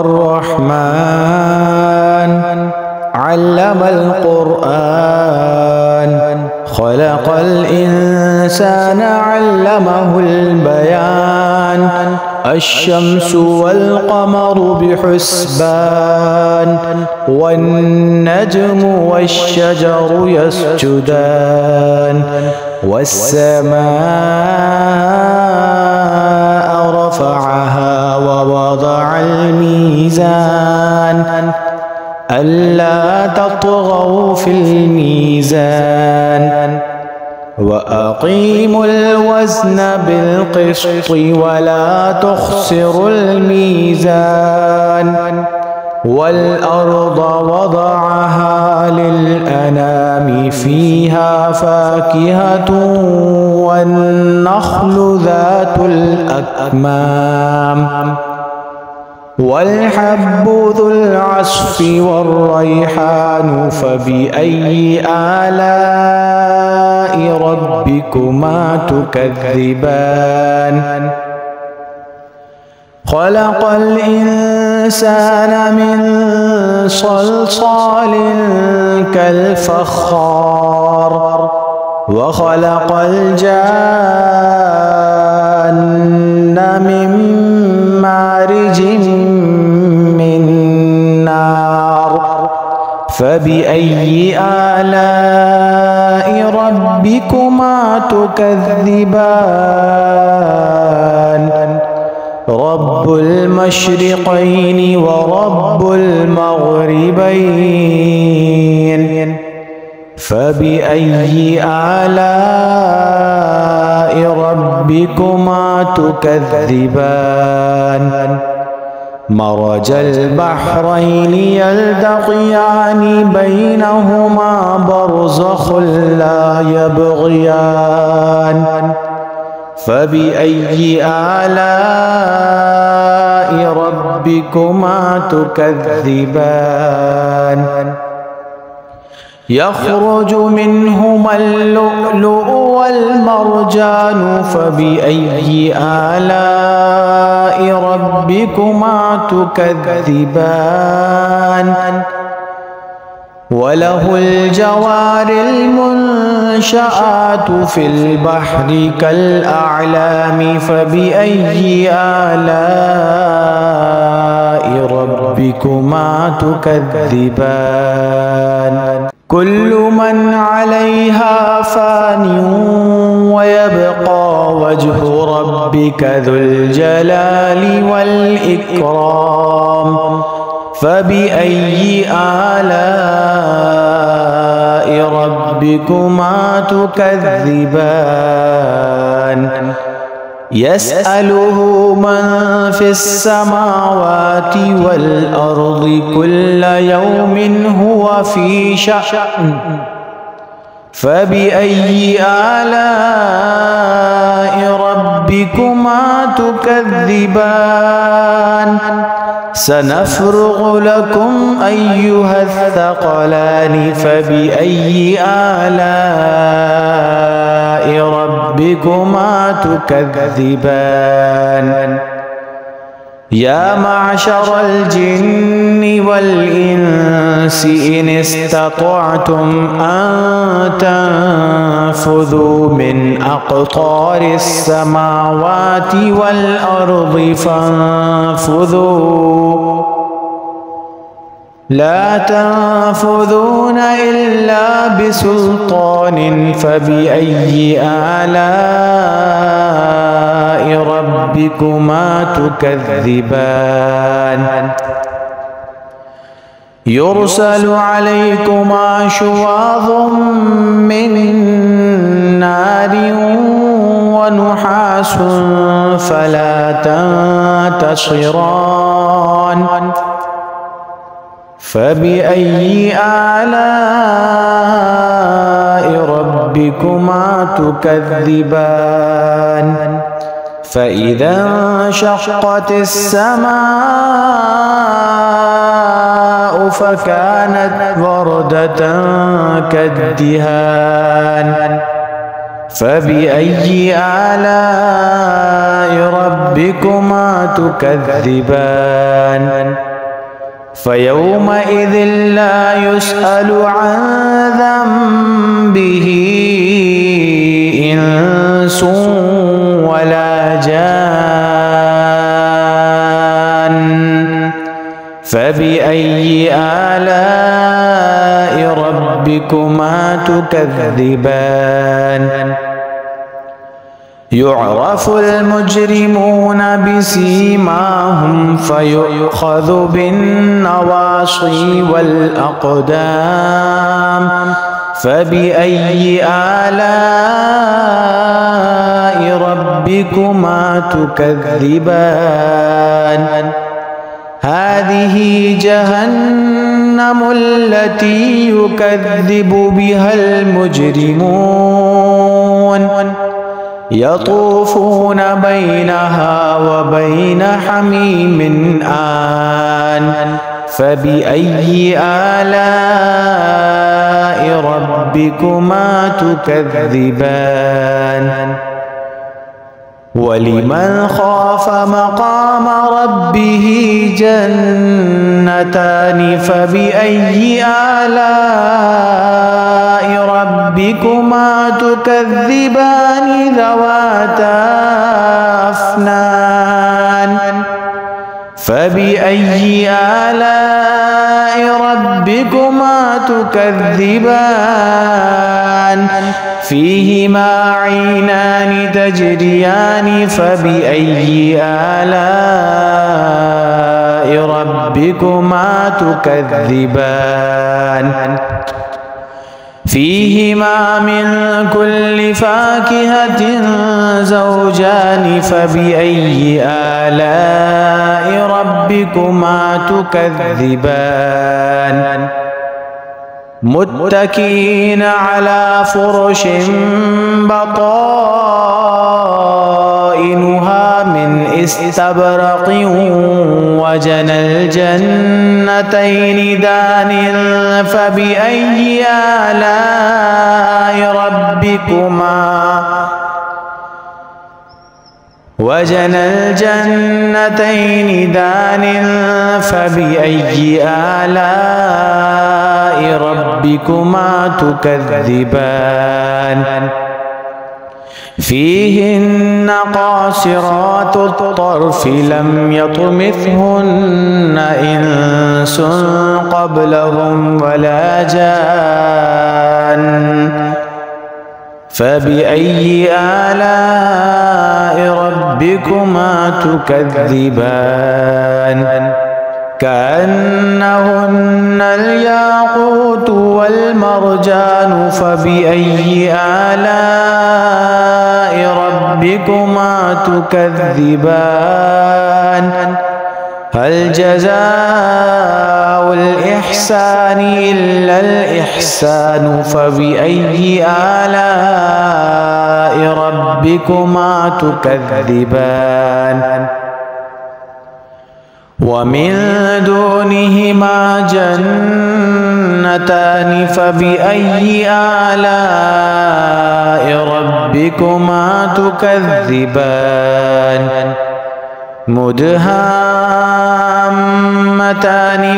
الرحمن علم القرآن خلق الإنسان علمه البيان الشمس والقمر بحسبان والنجم والشجر يسجدان والسماء رفعها ووضع الميزان ألا تطغوا في الميزان وأقيموا الوزن بالقسط ولا تخسروا الميزان والأرض وضعها للأنام فيها فاكهة والنخل ذات الأكمام والحب ذو العصف والريحان فبأي آلاء ربكما تكذبان خلق الإنسان من صلصال كالفخار وخلق الجان من مارج من نار فبأي آلاء ربكما تكذبان رب المشرقين ورب المغربين فبأي آلاء ربكما تكذبان مرج البحرين يلتقيان بينهما برزخ لا يبغيان فبأي آلاء ربكما تكذبان يخرج منهما اللؤلؤ والمرجان فبأي آلاء ربكما تكذبان وله الجوار المنشآت في البحر كالأعلام فبأي آلاء ربكما تكذبان كل من عليها فان ويبقى وجه ربك ذو الجلال والإكرام فبأي آلاء ربكما تكذبان يسأله من في السماوات والأرض كل يوم هو في شأن فبأي آلاء ربكما تكذبان سنفرغ لكم أيها الثقلان فبأي آلاء ربكما تكذبان يا معشر الجن والإنس إن استطعتم أن تنفذوا من أقطار السماوات والأرض فانفذوا لا تنفذون إلا بسلطان فبأي آلاء ربكما تكذبان يرسل عليكما شواظ من نار ونحاس فلا تنتصران فبأي آلاء ربكما تكذبان فإذا انشقت السماء فكانت وردة كالدهان فبأي آلاء ربكما تكذبان فيومئذ لا يسأل عن ذنبه إنس ولا جان. فبأي آلاء ربكما تكذبان؟ يعرف المجرمون بسيماهم فيؤخذ بالنواصي والأقدام. فبأي آلاء ربكما تكذبان؟ هذه جهنم التي يكذب بها المجرمون، يطوفون بينها وبين حميم آن. فبأي آلاء ربكما تكذبان؟ ولمن خاف مقام ربه جنتان. فبأي آلاء ربكما تكذبان ذواتا أفنان؟ فبأي آلاء ربكما تكذبان؟ فيهما عينان تجريان. فبأي آلاء ربكما تكذبان؟ فيهما من كل فاكهة زوجان. فبأي آلاء ربكما تكذبان؟ متكئين على فرش بطائنها من استبرق وجنى الجنتين دان. فبأي آلاء ربكما وجنى الجنتين دان. فبأي آلاء ربكما تكذبان؟ فيهن قاصرات الطرف لم يطمثهن إنس قبلهم ولا جان. فبأي آلاء ربكما تكذبان؟ كأنهن الياقوت والمرجان. فبأي آلاء ربكما تكذبان؟ هل جزاء الإحسان إلا الإحسان؟ فبأي آلاء ربكما تكذبان؟ ومن دونهما جنتان. فبأي آلاء ربكما تكذبان؟ مدهامتان.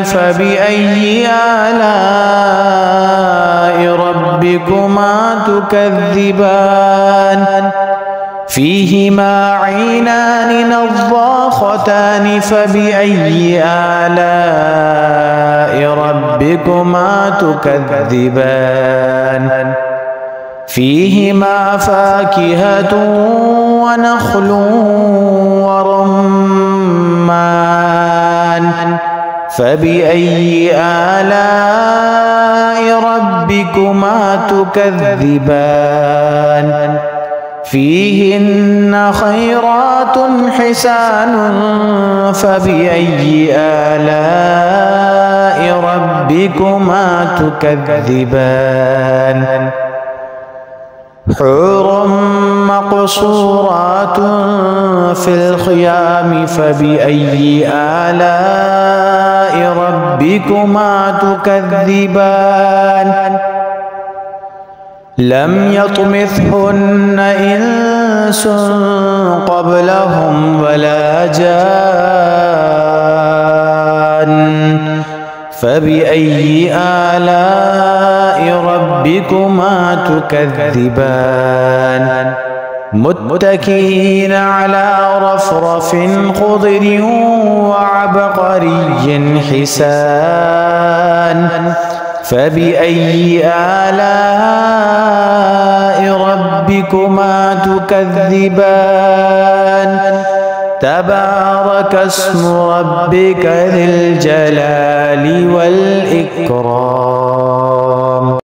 فبأي آلاء ربكما تكذبان؟ فيهما عينان نضاختان. فبأي آلاء ربكما تكذبان؟ فيهما فاكهة ونخل ورمان. فبأي آلاء ربكما تكذبان؟ فيهن خيرات حسان. فبأي آلاء ربكما تكذبان؟ حور مقصورات في الخيام. فبأي آلاء ربكما تكذبان؟ لم يطمثهن إنس قبلهم ولا جان. فبأي آلاء ربكما تكذبان متكئين على رفرف خضر وعبقري حسان فبأي آلاء ربكما تكذبان تبارك اسم ربك ذي الجلال والإكرام